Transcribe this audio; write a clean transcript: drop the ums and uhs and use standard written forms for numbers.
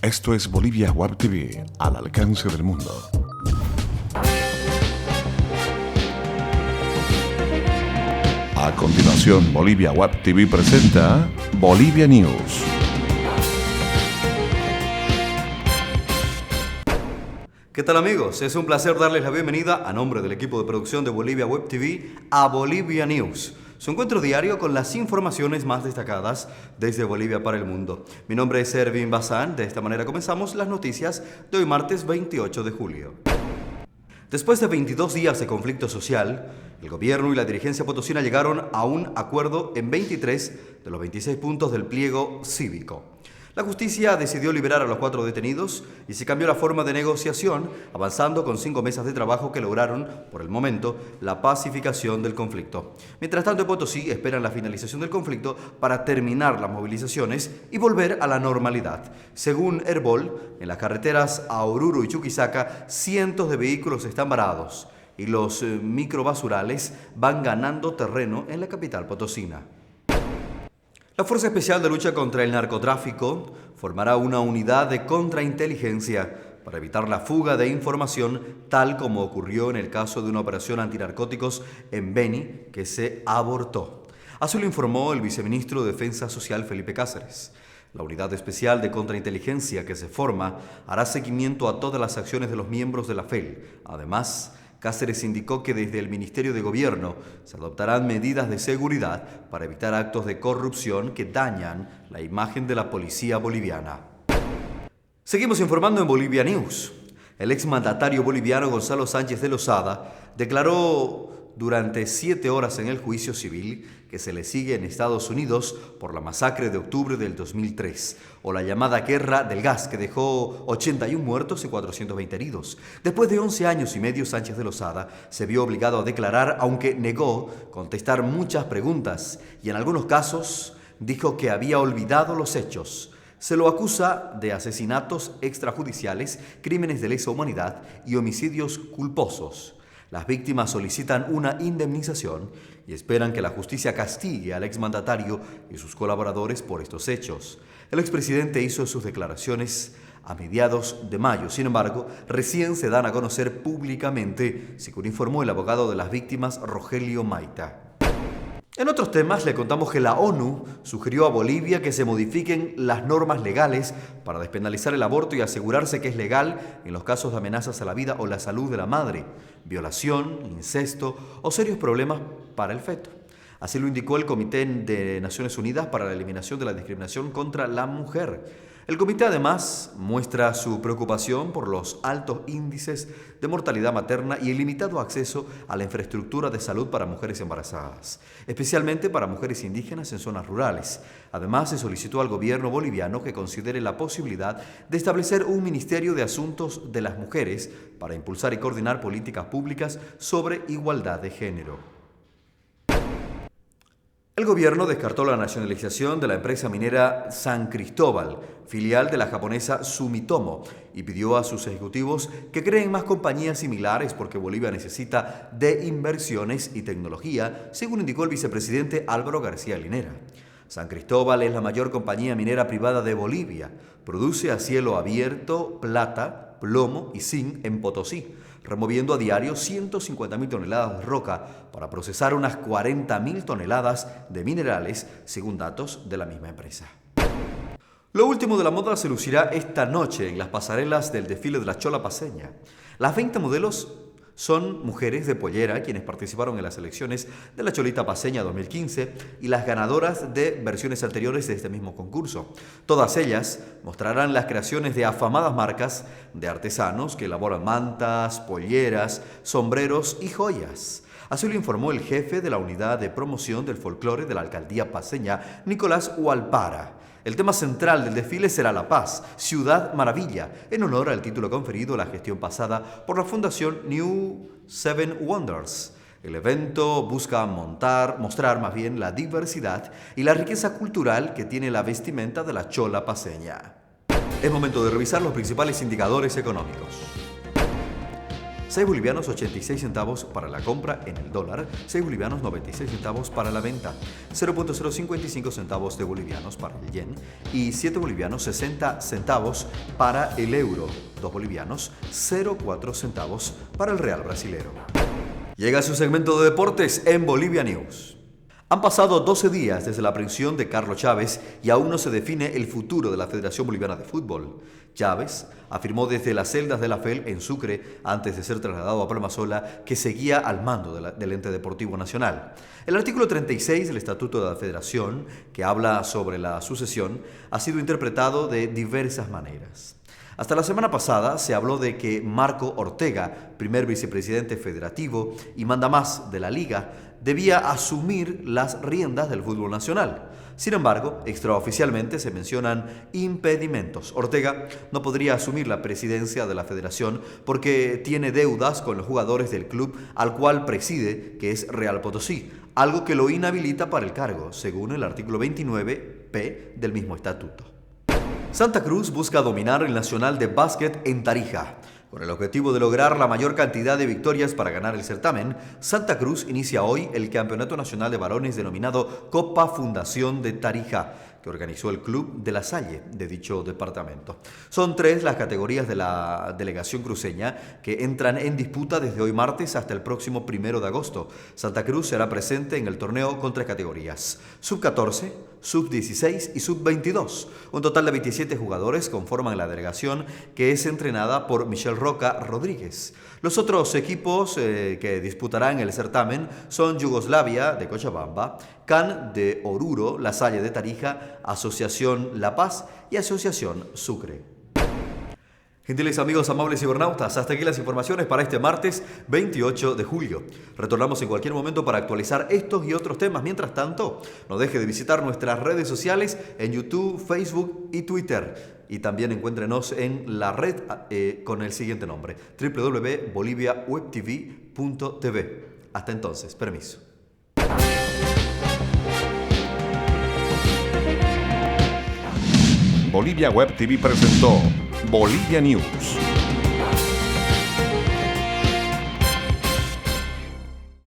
Esto es Bolivia Web TV, al alcance del mundo. A continuación, Bolivia Web TV presenta Bolivia News. ¿Qué tal, amigos? Es un placer darles la bienvenida a nombre del equipo de producción de Bolivia Web TV a Bolivia News, su encuentro diario con las informaciones más destacadas desde Bolivia para el mundo. Mi nombre es Ervin Bazán. De esta manera comenzamos las noticias de hoy martes 28 de julio. Después de 22 días de conflicto social, el gobierno y la dirigencia potosina llegaron a un acuerdo en 23 de los 26 puntos del pliego cívico. La justicia decidió liberar a los 4 detenidos y se cambió la forma de negociación, avanzando con 5 mesas de trabajo que lograron, por el momento, la pacificación del conflicto. Mientras tanto, en Potosí esperan la finalización del conflicto para terminar las movilizaciones y volver a la normalidad. Según Herbol, en las carreteras a Oruro y Chuquisaca, cientos de vehículos están varados y los microbasurales van ganando terreno en la capital potosina. La Fuerza Especial de Lucha contra el Narcotráfico formará una unidad de contrainteligencia para evitar la fuga de información, tal como ocurrió en el caso de una operación antinarcóticos en Beni que se abortó. Así lo informó el viceministro de Defensa Social, Felipe Cáceres. La unidad especial de contrainteligencia que se forma hará seguimiento a todas las acciones de los miembros de la FEL. Además, Cáceres indicó que desde el Ministerio de Gobierno se adoptarán medidas de seguridad para evitar actos de corrupción que dañan la imagen de la policía boliviana. Seguimos informando en Bolivia News. El exmandatario boliviano Gonzalo Sánchez de Lozada declaró durante 7 horas en el juicio civil que se le sigue en Estados Unidos por la masacre de octubre del 2003 o la llamada Guerra del Gas, que dejó 81 muertos y 420 heridos. Después de 11 años y medio, Sánchez de Lozada se vio obligado a declarar, aunque negó contestar muchas preguntas y en algunos casos dijo que había olvidado los hechos. Se lo acusa de asesinatos extrajudiciales, crímenes de lesa humanidad y homicidios culposos. Las víctimas solicitan una indemnización y esperan que la justicia castigue al exmandatario y sus colaboradores por estos hechos. El expresidente hizo sus declaraciones a mediados de mayo. Sin embargo, recién se dan a conocer públicamente, según informó el abogado de las víctimas, Rogelio Maita. En otros temas, le contamos que la ONU sugirió a Bolivia que se modifiquen las normas legales para despenalizar el aborto y asegurarse que es legal en los casos de amenazas a la vida o la salud de la madre, violación, incesto o serios problemas para el feto. Así lo indicó el Comité de Naciones Unidas para la Eliminación de la Discriminación contra la Mujer. El comité además muestra su preocupación por los altos índices de mortalidad materna y el limitado acceso a la infraestructura de salud para mujeres embarazadas, especialmente para mujeres indígenas en zonas rurales. Además, se solicitó al gobierno boliviano que considere la posibilidad de establecer un Ministerio de Asuntos de las Mujeres para impulsar y coordinar políticas públicas sobre igualdad de género. El gobierno descartó la nacionalización de la empresa minera San Cristóbal, filial de la japonesa Sumitomo, y pidió a sus ejecutivos que creen más compañías similares porque Bolivia necesita de inversiones y tecnología, según indicó el vicepresidente Álvaro García Linera. San Cristóbal es la mayor compañía minera privada de Bolivia. Produce a cielo abierto plata, plomo y zinc en Potosí, removiendo a diario 150.000 toneladas de roca para procesar unas 40.000 toneladas de minerales, según datos de la misma empresa. Lo último de la moda se lucirá esta noche en las pasarelas del desfile de la Chola Paceña. Las 20 modelos son mujeres de pollera quienes participaron en las elecciones de la Cholita Paceña 2015 y las ganadoras de versiones anteriores de este mismo concurso. Todas ellas mostrarán las creaciones de afamadas marcas de artesanos que elaboran mantas, polleras, sombreros y joyas. Así lo informó el jefe de la Unidad de Promoción del Folclore de la Alcaldía Paceña, Nicolás Hualpara. El tema central del desfile será La Paz, Ciudad Maravilla, en honor al título conferido la gestión pasada por la Fundación New Seven Wonders. El evento busca mostrar más bien la diversidad y la riqueza cultural que tiene la vestimenta de la chola paceña. Es momento de revisar los principales indicadores económicos. 6 bolivianos 86 centavos para la compra en el dólar, 6 bolivianos 96 centavos para la venta, 0.055 centavos de bolivianos para el yen y 7 bolivianos 60 centavos para el euro, 2 bolivianos 0,4 centavos para el real brasilero. Llega su segmento de deportes en Bolivia News. Han pasado 12 días desde la aprehensión de Carlos Chávez y aún no se define el futuro de la Federación Boliviana de Fútbol. Chávez afirmó desde las celdas de la FEL en Sucre, antes de ser trasladado a Palmasola, que seguía al mando del ente deportivo nacional. El artículo 36 del Estatuto de la Federación, que habla sobre la sucesión, ha sido interpretado de diversas maneras. Hasta la semana pasada se habló de que Marco Ortega, primer vicepresidente federativo y mandamás de la Liga, debía asumir las riendas del fútbol nacional. Sin embargo, extraoficialmente se mencionan impedimentos. Ortega no podría asumir la presidencia de la federación porque tiene deudas con los jugadores del club al cual preside, que es Real Potosí, algo que lo inhabilita para el cargo, según el artículo 29p del mismo estatuto. Santa Cruz busca dominar el Nacional de Básquet en Tarija. Con el objetivo de lograr la mayor cantidad de victorias para ganar el certamen, Santa Cruz inicia hoy el Campeonato Nacional de Varones denominado Copa Fundación de Tarija, que organizó el Club de la Salle de dicho departamento. Son 3 las categorías de la delegación cruceña que entran en disputa desde hoy martes hasta el próximo 1 de agosto. Santa Cruz será presente en el torneo con 3 categorías: sub-14, sub-16 y sub-22. Un total de 27 jugadores conforman la delegación, que es entrenada por Michelle Roca Rodríguez. Los otros equipos que disputarán el certamen son Yugoslavia de Cochabamba, CAN de Oruro, La Salle de Tarija, Asociación La Paz y Asociación Sucre. Gentiles amigos, amables cibernautas, hasta aquí las informaciones para este martes 28 de julio. Retornamos en cualquier momento para actualizar estos y otros temas. Mientras tanto, no deje de visitar nuestras redes sociales en YouTube, Facebook y Twitter. Y también encuéntrenos en la red con el siguiente nombre: www.boliviawebtv.tv. Hasta entonces, permiso. Bolivia Web TV presentó Bolivia News.